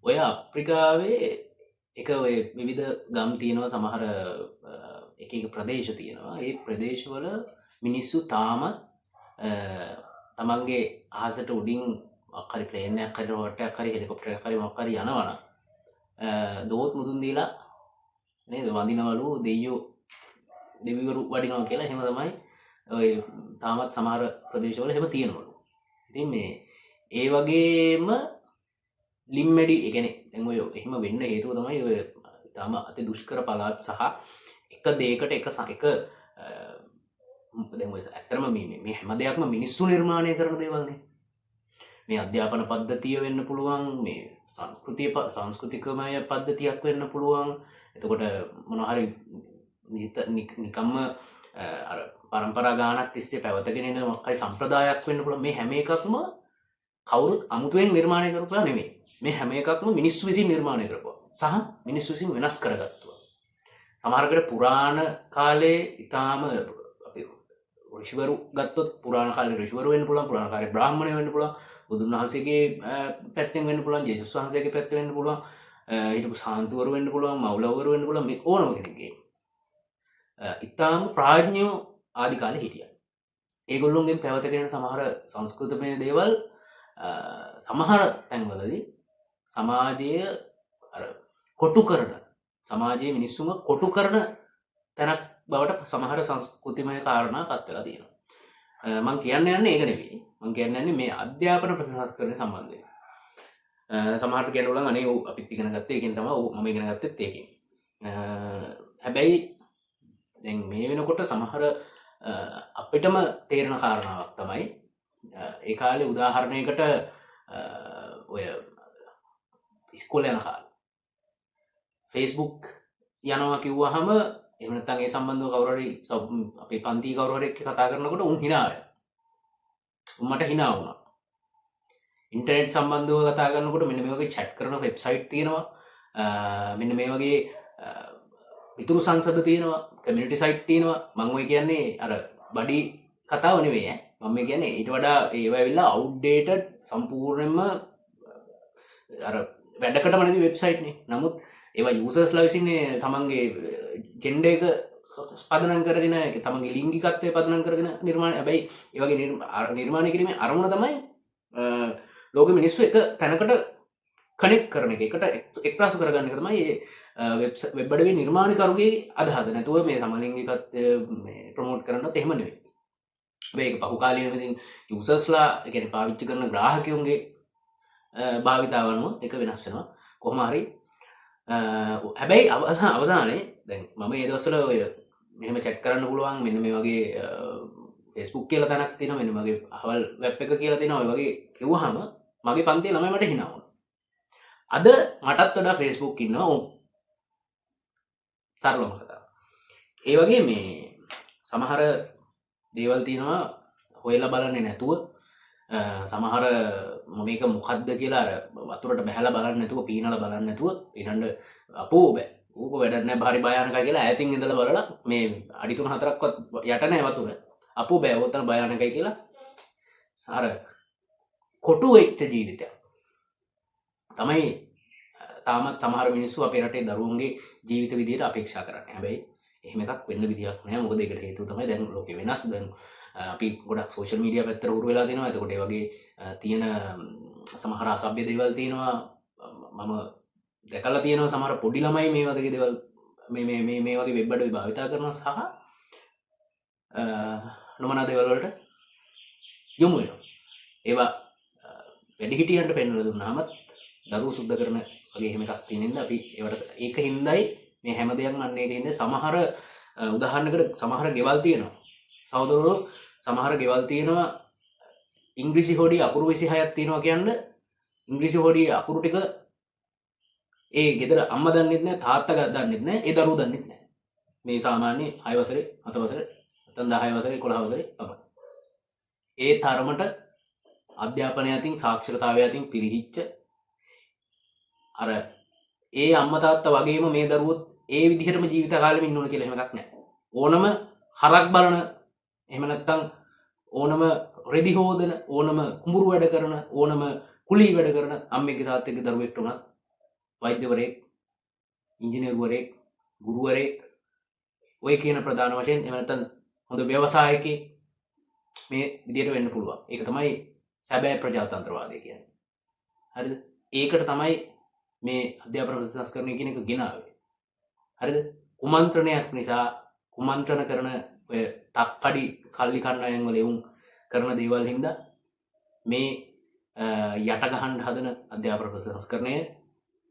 ඔය අප්‍රිකාවේ එක ඔය විවිධ ගම් තියෙනවා සමහර එක ප්‍රදේශ තියෙනවා. ඒ ප්‍රදේශවල මිනිස්සු තාමත් තමන්ගේ අහසට උඩින් අක්කරි ප්ලේනයක් හරි රොකට්ටයක් හරි හෙලිකොප්ටරයක් හරි මොකක් හරි යනවනම් දෝත් මුදුන් දීලා නේද වඳිනවලු දෙවිවරු වඩිනවා කියලා. එහෙම තමයි ඔය තාමත් සමහර ප්‍රදේශවල එහෙම තියෙනවලු. ඉතින් මේ ඒ වගේම ලිම්මැඩි ඒ කියන්නේ දැන් ඔය එහෙම වෙන්න හේතුව තමයි ඔය තාම අති දුෂ්කර පළාත් සහ එක දෙයකට එක දැන් ඔය ඇත්තටම මේ හැම දෙයක්ම මිනිස්සු නිර්මාණය කරන දේවල්නේ. මේ අධ්‍යාපන පද්ධතිය වෙන්න පුළුවන්, මේ සංස්කෘතිකමය පද්ධතියක් වෙන්න පුළුවන්. එතකොට මොනවා හරි නිකම්ම අර පරම්පරා ගානක් තිස්සේ පැවතගෙන එන මොකක් හරි සම්ප්‍රදායක් වෙන්න පුළුවන්. මේ හැම එකක්ම කවුරුත් අමුතුවෙන් නිර්මාණය කරපුවා නෙමෙයි. මේ හැම එකක්ම මිනිස්සු විසින් නිර්මාණය කරපුවා සහ මිනිස්සු විසින් වෙනස් කරගත්තුවා. සමහරකට පුරාණ කාලේ ඊටාම අපි ඍෂිවරු ගත්තොත් පුරාණ කාලේ ඍෂිවරු වෙන්න පුළුවන්, පුරාණ කාලේ බ්‍රාහ්මණය වෙන්න පුළුවන්, බුදුන් වහන්සේගේ පැත්තෙන් වෙන්න පුළුවන්, ජේසුස් වහන්සේගේ පැත්තෙන් වෙන්න පුළුවන්, හිටපු සාන්තුවරු වෙන්න පුළුවන්, මව්ලව්වරු වෙන්න පුළුවන්. මේ ඕනම කෙනෙක්ගේ ඊටාම ප්‍රඥාව ආදි කාලේ හිටියා. ඒගොල්ලොන්ගෙන් පැවතගෙන සමහර සංස්කෘතිමය දේවල් සමහර තැන්වලදී සමාජය කොටු කරන, සමාජයේ මිනිස්සුම කොටු කරන තැනක් බවට සමහර සංස්කෘතිමය කාරණා පත් වෙලා තියෙනවා. මම කියන්න යන්නේ ඒක නෙවෙයි. මම කියන්න යන්නේ මේ අධ්‍යාපන ප්‍රතිසංස්කරණය සම්බන්ධයෙන්. සමහරට කියන්න උලන් අනේ අපිත් ඉගෙන ගත්තේ ඒකෙන් තමයි මම ඉගෙන ගත්තෙත් ඒකෙන්. හැබැයි දැන් මේ වෙනකොට සමහර අපිටම තේරෙන කාරණාවක් තමයි ඒ කාලේ උදාහරණයකට ඔය ඉස්කෝලේ යන කාලේ Facebook යනවා කිව්වහම එහෙම නැත්නම් ඒ සම්බන්ධව කවුරු හරි අපේ පන්ති කවුරු හරි එක්ක කතා කරනකොට උන් hina වෙනවා. මට hina වුණා. ඉන්ටර්නෙට් සම්බන්ධව කතා කරනකොට මෙන්න මේ වගේ chat කරන වෙබ්සයිට් තියෙනවා. මෙන්න මේ වගේ මිතුරු සංසද තියෙනවා, කමියුනිටි සයිට් තියෙනවා. මම ඔය කියන්නේ අර බඩි කතාව නෙවෙයි ඈ. මම කියන්නේ ඊට වඩා ඒවා ඇවිල්ලා අවුට්ඩේටඩ් සම්පූර්ණයෙන්ම අර වැඩකටම නැති වෙබ්සයිට් නේ. නමුත් ඒවා යූසර්ස්ලා විසින් තමන්ගේ ජෙන්ඩර් එක පදනම් කරගෙන තමන්ගේ ලිංගිකත්වය පදනම් කරගෙන නිර්මාණය. හැබැයි ඒ වගේ නිර්මාණය කිරීමේ අරමුණ තමයි ලෝක මිනිස්සු එක තැනකට කනෙක්ට් කරන එක, එකට එක්රාසු කරගන්න එක තමයි වෙබ් අඩවියේ නිර්මාණකරුගේ අදහස. නැතුව මේ සමලිංගිකත්වය මේ ප්‍රොමෝට් කරන්නත් එහෙම නෙවෙයි. මේක පහු කාලයේ ඉතින් යූසර්ස්ලා ඒ කියන්නේ පාවිච්චි කරන ග්‍රාහකයන්ගේ භාවිතාවන්ව එක වෙනස් වෙනවා කොහොම හරි. හැබැයි අවසානයේ දැන් මම ඒ දවස්වල ඔය මෙහෙම chat කරන්න පුළුවන් මෙන්න මේ වගේ Facebook කියලා තැනක් තියෙනවා, මෙන්න මගේ අහවල් වෙබ් එක කියලා තියෙනවා. ඔය වගේ කිව්වහම මගේ පන්තියේ ළමයි මට hina වුණා. අද මටත් වඩා Facebook ඉන්නවා. සරලම කතාව. ඒ වගේ මේ සමහර දේවල් තියෙනවා හොයලා බලන්නේ නැතුව, සමහර මේක මොකද්ද කියලා අර වතුරට බහැලා බලන්නේ නැතුව, පීනලා බලන්නේ නැතුව ඊළඟ අපෝ බෑ ඌක වැඩක් නැහැ භාරි භයානකයි කියලා ඈතින් ඉඳලා බලලා මේ අඩි 3-4ක්වත් යට නැහැ වතුර. අපෝ බෑ ඔතන භයානකයි කියලා අර කොටු වෙච්ච ජීවිතයක් තමයි තාමත් සමහර මිනිස්සු අපේ රටේ දරුවන්ගේ ජීවිත විදියට අපේක්ෂා කරන්නේ. හැබැයි එහෙම එකක් වෙන්න විදියක් නෑ. මොකද ඒකට හේතුව තමයි දැන් ලෝකෙ වෙනස්. දැන් අපි ගොඩක් සෝෂල් මීඩියා පැත්තට උරු වෙලා දෙනවා. එතකොට ඒ වගේ තියෙන සමහර අසභ්‍ය දේවල් තියෙනවා. මම දැකලා තියෙනවා සමහර පොඩි ළමයි මේ වගේ දේවල් මේ වගේ වෙබ් අඩවි භාවිතා කරනවා සහ නොමනා දේවල් වලට යොමු වෙනවා. ඒවා වැඩිහිටියන්ට පෙන්වලා දුන්නාම දරුවෝ සුද්ධ කරන වගේ එහෙම එකක් තියෙන නිසා අපි ඒවට ඒක හින්දායි මේ හැම දෙයක්ම අන්න ඒක හින්දා සමහර උදාහරණයකට සමහර ගෙවල් තියෙනවා. සහෝදරවෝ සමහර ගෙවල් තියෙනවා ඉංග්‍රීසි හොඩි අකුරු 26ක් තියෙනවා කියන්නේ ඉංග්‍රීසි හොඩි අකුරු ටික ඒ ගෙදර අම්මා දන්නෙත් නැහැ, තාත්තා දන්නෙත් නැහැ, ඒ දරුවෝ දන්නෙත් නැහැ. මේ සාමාන්‍ය 6 වසරේ 7 වසරේ නැත්නම් 10 වසරේ 11 වසරේ තමයි. ඒ තරමට අධ්‍යාපනය අතින් සාක්ෂරතාවය අතින් පිරිහිච්ච අර ඒ අම්මා තාත්තා වගේම මේ දරුවොත් ඒ විදිහටම ජීවිත කාලෙම ඉන්න ඕන කියලා එහෙම එකක් නැහැ. ඕනම හරක් බලන, එහෙම නැත්නම් ඕනම රෙදි හොදන, ඕනම කුඹුරු වැඩ කරන, ඕනම කුලී වැඩ කරන අම්මෙක්ගේ තාත්තෙක්ගේ දරුවෙක්ට උනත් වෛද්‍යවරයෙක්, ඉංජිනේරුවරයෙක්, ගුරුවරයෙක්, ඔය කියන ප්‍රධාන වශයෙන් එහෙම නැත්නම් හොඳ ව්‍යවසායකයෙක් මේ විදියට වෙන්න පුළුවන්. ඒක තමයි සැබෑ ප්‍රජාතන්ත්‍රවාදය කියන්නේ. හරිද? ඒකට තමයි මේ අධ්‍යාපන ප්‍රතිසංස්කරණය කියන එක ගෙනාවේ. හරිද? කුමන්ත්‍රණයක් නිසා කුමන්ත්‍රණ කරන ඔය තක්කඩි කල්ලි කන්නයන් වල එවුන් කරන දේවල් හින්දා මේ යට ගහන්න හදන අධ්‍යාපන ප්‍රතිසංස්කරණය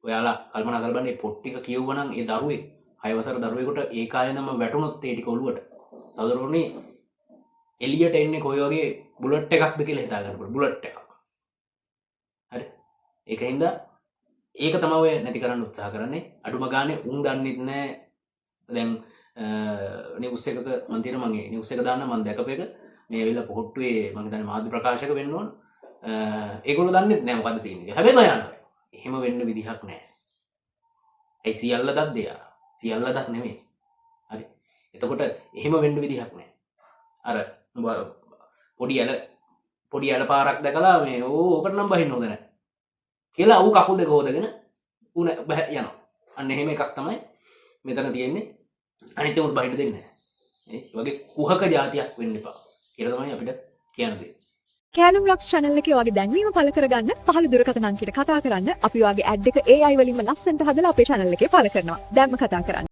ඔයාලා කල්පනා කරලා බලන්න මේ පොත් ටික කියවුවනම් ඒ දරුවෙක් 6 වසර දරුවෙකුට ඒ කාලේ නම් වැටුනොත් ඒ ටික ඔළුවට සමහරවරුනි එළියට එන්නේ කොයි වගේ බුලට් එකක්ද කියලා හිතා ගන්න පුළුවන්. බුලට් එකක්. හරි. ඒකින්ද ඒක තමයි ඔය නැති කරන්න උත්සාහ කරන්නේ. අඩුම ගානේ උන් දන්නෙත් නෑ. දැන් නිවුස් එකක මම තියෙන මගේ නිවුස් එක දාන්න මම දැකපු එක මේ ඇවිල්ලා පොහොට්ටුවේ මම හිතන්නේ මාධ්‍ය ප්‍රකාශක වෙන්න ඕන. ඒගොල්ලෝ දන්නෙත් නෑ මොකද්ද තියෙන්නේ කියලා. හැබැයි බයනවා. එහෙම වෙන්න විදිහක් නෑ. ඒ සියල්ල දත් දෙයා. සියල්ල දත් නෙමෙයි. හරි. එතකොට එහෙම වෙන්න විදිහක් නෑ. අර පොඩි ඇල පාරක් දැකලා මේ ඕකට නම් බහින්න හොඳ නැහැ කියලා ඌ කකුල් දෙක හොදගෙන ඌ යනවා. අන්න එහෙම එකක් තමයි මෙතන තියෙන්නේ. අනිත් උන්ට බහින්න දෙන්නේ නැහැ. ඒ වගේ කුහක జాතියක් වෙන්න එපා කියලා තමයි අපිට කියන්නේ. කැලම් ලොක්ස් channel එකේ ඔයගේ දැන්වීම පළ කරගන්න පහළ දුරකථන අංකයට කතා කරන්න. අපි ඔයගේ ඇඩ් එක AI වලින්ම ලස්සනට හදලා අපේ channel එකේ පළ කරනවා. දැන්ම කතා කරන්න.